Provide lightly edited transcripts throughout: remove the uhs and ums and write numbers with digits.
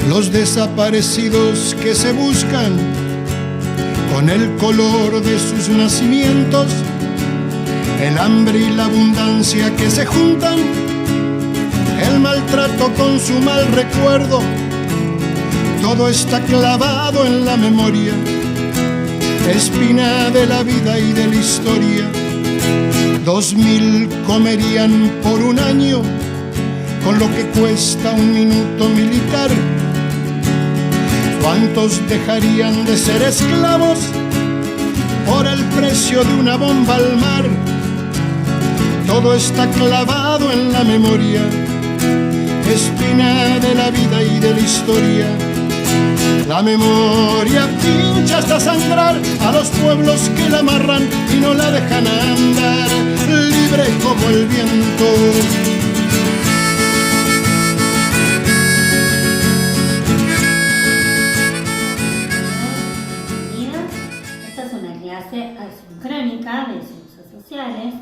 los desaparecidos que se buscan con el color de sus nacimientos, el hambre y la abundancia que se juntan, el maltrato con su mal recuerdo, todo está clavado en la memoria, espina de la vida y de la historia. 2000 comerían por un año con lo que cuesta un minuto militar. ¿Cuántos dejarían de ser esclavos por el precio de una bomba al mar? Todo está clavado en la memoria, espina de la vida y de la historia. La memoria pincha hasta sangrar a los pueblos que la amarran y no la dejan andar, libre como el viento. Esta es una clase asincrónica de ciencias sociales.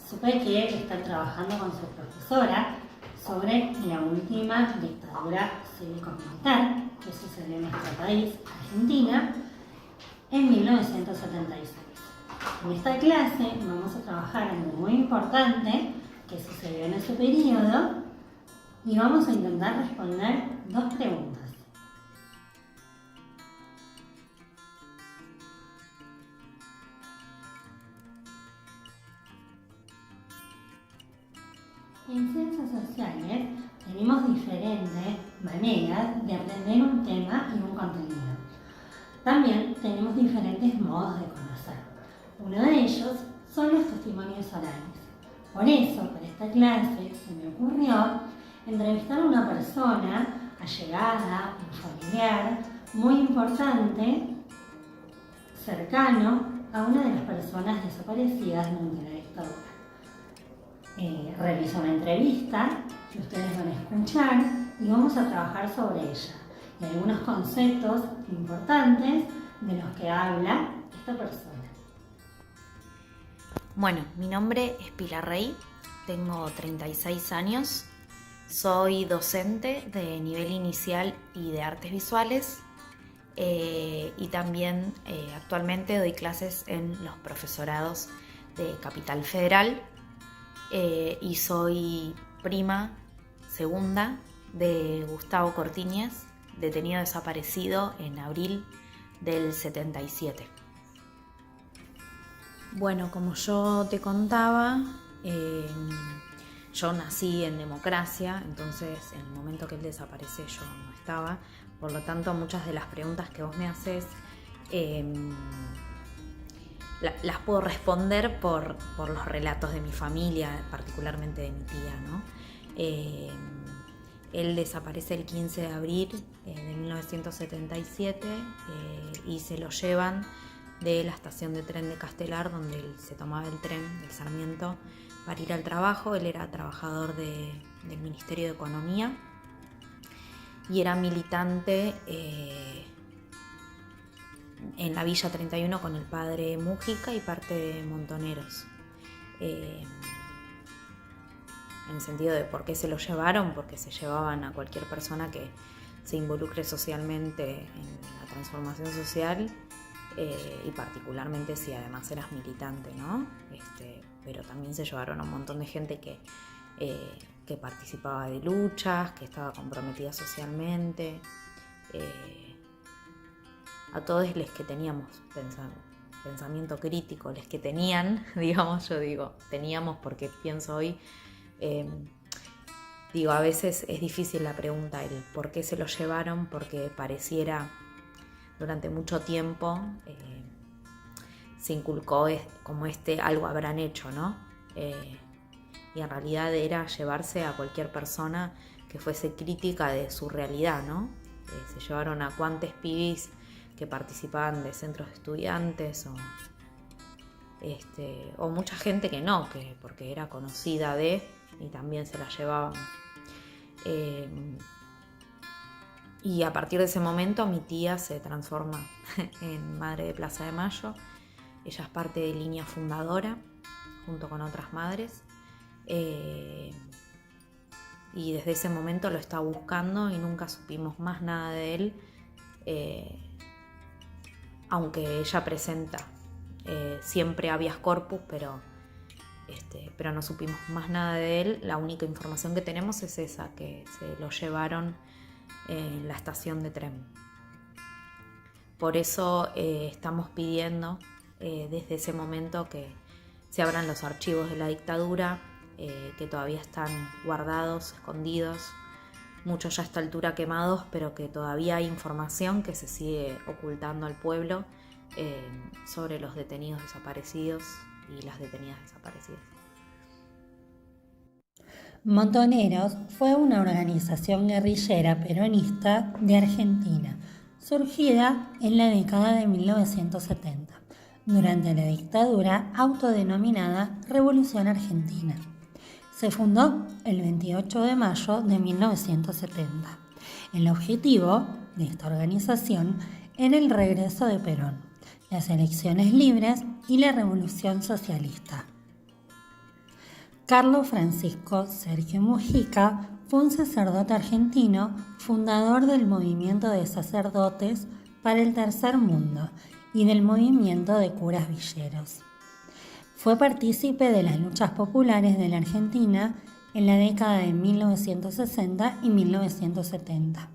Supe que están trabajando con su profesora sobre la última dictadura cívico-militar que sucedió en nuestro país, Argentina, en 1976. En esta clase vamos a trabajar algo muy importante que sucedió en ese periodo y vamos a intentar responder dos preguntas. En ciencias sociales tenemos diferentes maneras de aprender un tema y un contenido. También tenemos diferentes modos de conocer. Uno de ellos son los testimonios orales. Por eso, para esta clase, se me ocurrió entrevistar a una persona allegada, un familiar, muy importante, cercano a una de las personas desaparecidas durante la dictadura. Realizo una entrevista que ustedes van a escuchar y vamos a trabajar sobre ella y algunos conceptos importantes de los que habla esta persona. Bueno, mi nombre es Pilar Rey, tengo 36 años, soy docente de nivel inicial y de artes visuales y también actualmente doy clases en los profesorados de Capital Federal. Y soy prima segunda de Gustavo Cortiñas, detenido desaparecido en abril del 77. Bueno, como yo te contaba, yo nací en democracia, entonces en el momento que él desaparece yo no estaba, por lo tanto muchas de las preguntas que vos me haces las puedo responder por los relatos de mi familia, particularmente de mi tía, ¿no? Él desaparece el 15 de abril de 1977 y se lo llevan de la estación de tren de Castelar, donde él se tomaba el tren del Sarmiento para ir al trabajo. Él era trabajador del Ministerio de Economía y era militante en la Villa 31 con el padre Mújica y parte de Montoneros. En el sentido de por qué se lo llevaron, porque se llevaban a cualquier persona que se involucre socialmente en la transformación social y particularmente si además eras militante, ¿no? Pero también se llevaron a un montón de gente que participaba de luchas, que estaba comprometida socialmente. A todos los que teníamos pensamiento crítico, los que tenían, digamos, yo digo, teníamos porque pienso hoy, a veces es difícil la pregunta, el por qué se lo llevaron, porque pareciera durante mucho tiempo se inculcó como algo habrán hecho, ¿no? Y en realidad era llevarse a cualquier persona que fuese crítica de su realidad, ¿no? Se llevaron a cuantos pibis que participaban de centros de estudiantes o mucha gente que no, porque era conocida y también se la llevaban. Y a partir de ese momento mi tía se transforma en madre de Plaza de Mayo. Ella es parte de Línea Fundadora junto con otras madres. y desde ese momento lo está buscando y nunca supimos más nada de él, aunque ella presenta siempre habeas corpus, pero no supimos más nada de él. La única información que tenemos es esa, que se lo llevaron en la estación de tren. Por eso estamos pidiendo desde ese momento que se abran los archivos de la dictadura, que todavía están guardados, escondidos, muchos ya a esta altura quemados, pero que todavía hay información que se sigue ocultando al pueblo sobre los detenidos desaparecidos y las detenidas desaparecidas. Montoneros fue una organización guerrillera peronista de Argentina, surgida en la década de 1970, durante la dictadura autodenominada Revolución Argentina. Se fundó el 28 de mayo de 1970. El objetivo de esta organización era el regreso de Perón, las elecciones libres y la revolución socialista. Carlos Francisco Sergio Mujica fue un sacerdote argentino, fundador del movimiento de sacerdotes para el Tercer Mundo y del movimiento de curas villeros. Fue partícipe de las luchas populares de la Argentina en la década de 1960 y 1970.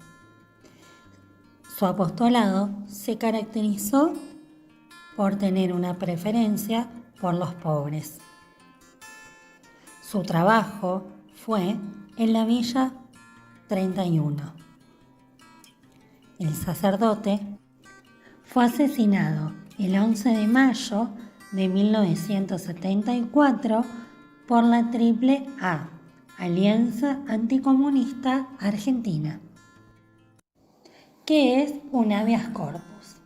Su apostolado se caracterizó por tener una preferencia por los pobres. Su trabajo fue en la Villa 31. El sacerdote fue asesinado el 11 de mayo de 1974 por la AAA, Alianza Anticomunista Argentina. ¿Qué es un habeas corpus?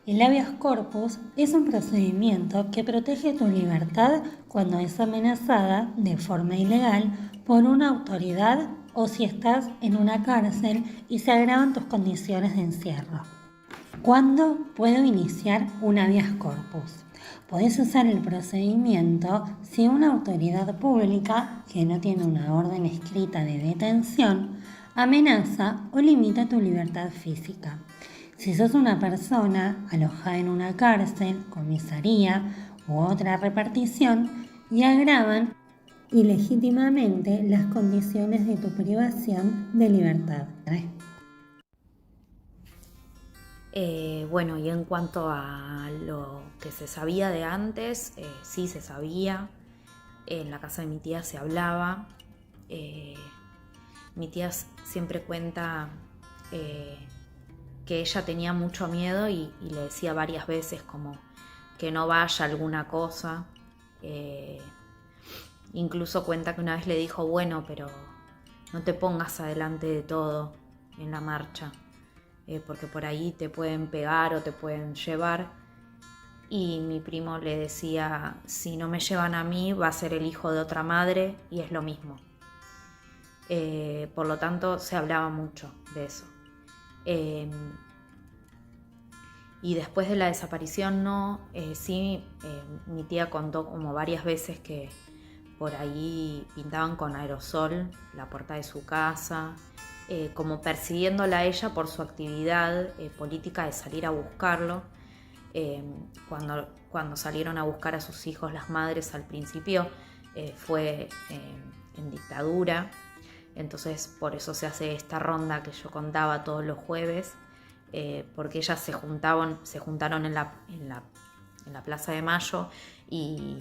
El habeas corpus es un procedimiento que protege tu libertad cuando es amenazada de forma ilegal por una autoridad o si estás en una cárcel y se agravan tus condiciones de encierro. ¿Cuándo puedo iniciar un habeas corpus? Podés usar el procedimiento si una autoridad pública que no tiene una orden escrita de detención amenaza o limita tu libertad física. Si sos una persona alojada en una cárcel, comisaría u otra repartición y agravan ilegítimamente las condiciones de tu privación de libertad. Bueno, y en cuanto a lo que se sabía de antes, sí se sabía. En la casa de mi tía se hablaba. Mi tía siempre cuenta que ella tenía mucho miedo y le decía varias veces como que no vaya alguna cosa. Incluso cuenta que una vez le dijo, bueno, pero no te pongas adelante de todo en la marcha, porque por ahí te pueden pegar o te pueden llevar. Y mi primo le decía, si no me llevan a mí va a ser el hijo de otra madre y es lo mismo. Por lo tanto se hablaba mucho de eso. Y después de la desaparición mi tía contó como varias veces que por ahí pintaban con aerosol la puerta de su casa, como persiguiéndola a ella por su actividad política de salir a buscarlo. Cuando salieron a buscar a sus hijos las madres al principio fue en dictadura, entonces por eso se hace esta ronda que yo contaba todos los jueves, porque ellas se juntaron en la Plaza de Mayo y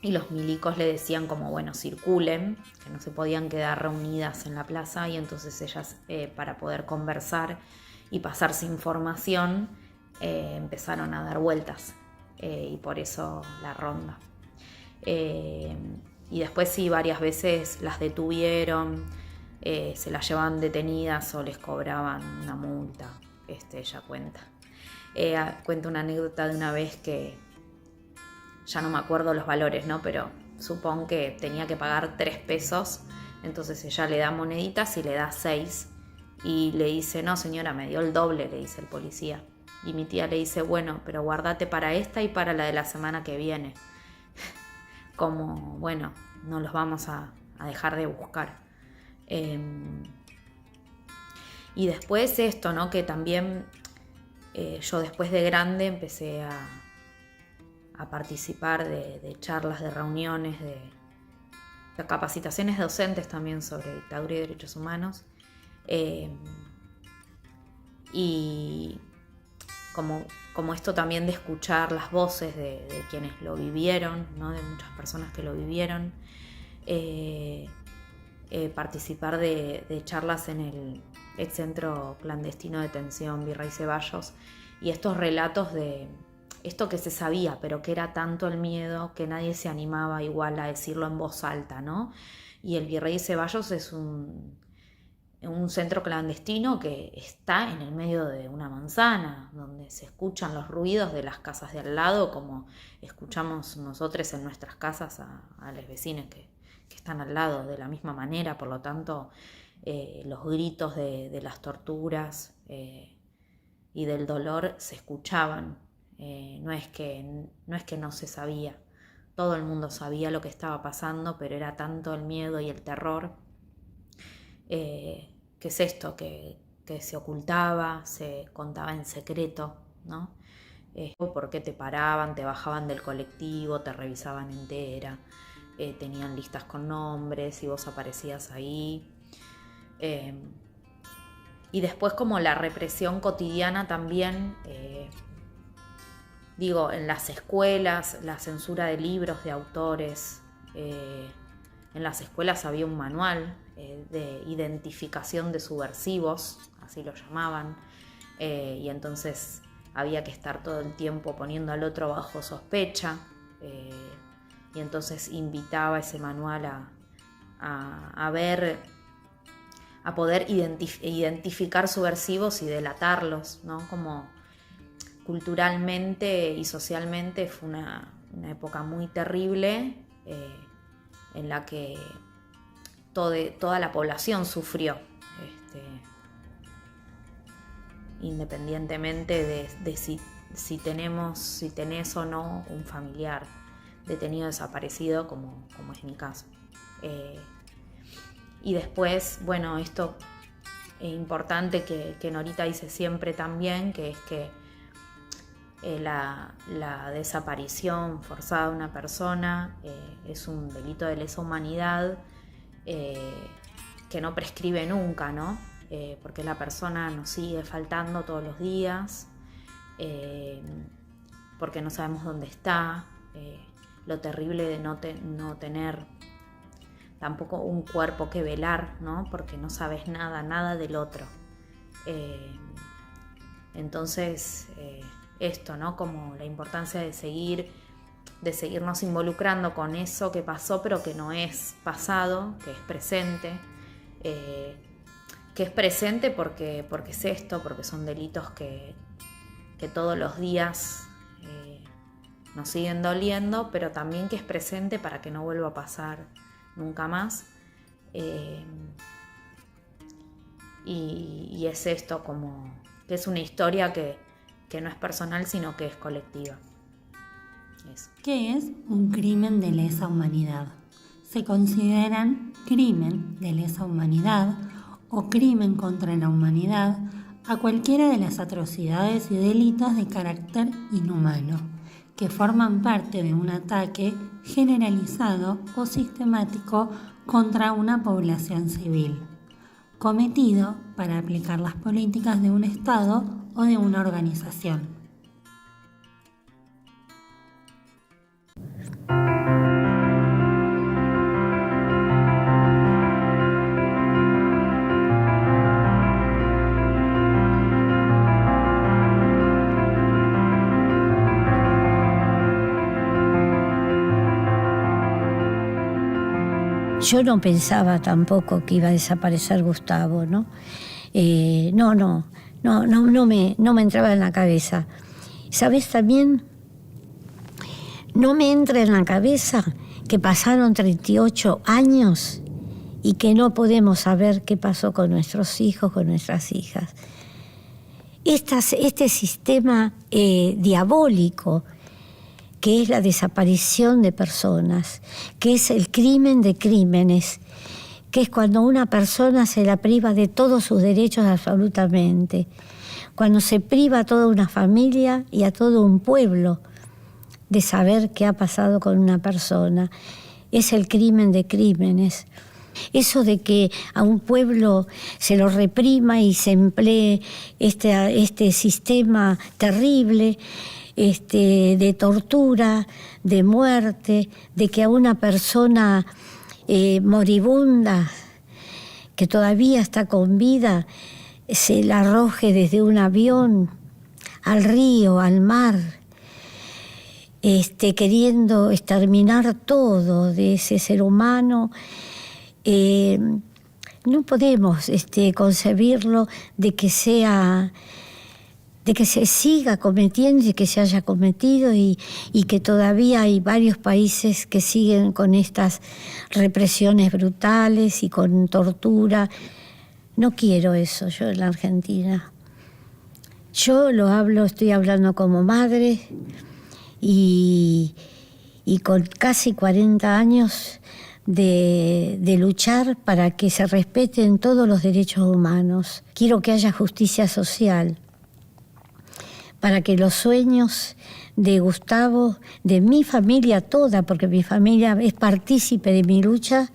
los milicos le decían como bueno, circulen, que no se podían quedar reunidas en la plaza, y entonces ellas para poder conversar y pasarse información empezaron a dar vueltas y por eso la ronda. Y después sí, varias veces las detuvieron, se las llevaban detenidas o les cobraban una multa. Ella cuenta. Cuenta una anécdota de una vez que ya no me acuerdo los valores, ¿no? Pero supongo que tenía que pagar 3 pesos, entonces ella le da moneditas y le da 6 y le dice, no señora, me dio el doble, le dice el policía. Y mi tía le dice, bueno, pero guardate para esta y para la de la semana que viene. Como, bueno, no los vamos a dejar de buscar. Y después esto, ¿no? Que también yo después de grande empecé a participar de charlas, de reuniones, de capacitaciones docentes también sobre dictadura y derechos humanos. Y como esto también de escuchar las voces de quienes lo vivieron, ¿no? De muchas personas que lo vivieron. Participar de charlas en el Centro Clandestino de Detención Virrey Ceballos, y estos relatos de esto que se sabía, pero que era tanto el miedo que nadie se animaba igual a decirlo en voz alta, ¿no? Y el Virrey Ceballos es un centro clandestino que está en el medio de una manzana, donde se escuchan los ruidos de las casas de al lado, como escuchamos nosotros en nuestras casas a los vecinos que están al lado, de la misma manera. Por lo tanto, los gritos de las torturas y del dolor se escuchaban. No es que no se sabía, todo el mundo sabía lo que estaba pasando, pero era tanto el miedo y el terror que es esto, que se ocultaba, se contaba en secreto, ¿no? Porque te paraban, te bajaban del colectivo, te revisaban entera, tenían listas con nombres y vos aparecías ahí. Y después como la represión cotidiana también, en las escuelas, la censura de libros, de autores. En las escuelas había un manual de identificación de subversivos, así lo llamaban, y entonces había que estar todo el tiempo poniendo al otro bajo sospecha, y entonces invitaba ese manual a poder identificar subversivos y delatarlos, ¿no? Como culturalmente y socialmente fue una época muy terrible, en la que toda la población sufrió, independientemente de si tenés o no un familiar detenido, desaparecido, como es mi caso. Y después, bueno, esto es importante que Norita dice siempre también, que es que la desaparición forzada de una persona es un delito de lesa humanidad que no prescribe nunca, ¿no? Porque la persona nos sigue faltando todos los días, porque no sabemos dónde está, lo terrible de no tener tampoco un cuerpo que velar, ¿no? Porque no sabes nada del otro. Entonces, esto, ¿no? Como la importancia de seguirnos involucrando con eso que pasó, pero que no es pasado, que es presente. Que es presente porque es esto, porque son delitos que todos los días nos siguen doliendo, pero también que es presente para que no vuelva a pasar nunca más. Y es esto, como que es una historia que no es personal, sino que es colectiva. Eso. ¿Qué es un crimen de lesa humanidad? Se consideran crimen de lesa humanidad o crimen contra la humanidad a cualquiera de las atrocidades y delitos de carácter inhumano que forman parte de un ataque generalizado o sistemático contra una población civil, cometido para aplicar las políticas de un Estado o de una organización. Yo no pensaba tampoco que iba a desaparecer Gustavo, ¿no? No me entraba en la cabeza. ¿Sabes también? No me entra en la cabeza que pasaron 38 años y que no podemos saber qué pasó con nuestros hijos, con nuestras hijas. Este sistema diabólico, que es la desaparición de personas, que es el crimen de crímenes, que es cuando una persona se la priva de todos sus derechos absolutamente, cuando se priva a toda una familia y a todo un pueblo de saber qué ha pasado con una persona. Es el crimen de crímenes. Eso de que a un pueblo se lo reprima y se emplee este sistema terrible de tortura, de muerte, de que a una persona moribunda, que todavía está con vida, se la arroje desde un avión al río, al mar, queriendo exterminar todo de ese ser humano. No podemos concebirlo de que se siga cometiendo y que se haya cometido y que todavía hay varios países que siguen con estas represiones brutales y con tortura. No quiero eso yo en la Argentina. Yo estoy hablando como madre y con casi 40 años de luchar para que se respeten todos los derechos humanos. Quiero que haya justicia social, para que los sueños de Gustavo, de mi familia toda, porque mi familia es partícipe de mi lucha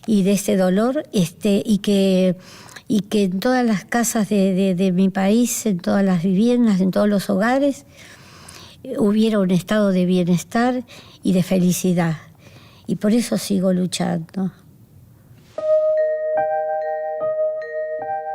y de este dolor, y que en todas las casas de mi país, en todas las viviendas, en todos los hogares, hubiera un estado de bienestar y de felicidad. Y por eso sigo luchando.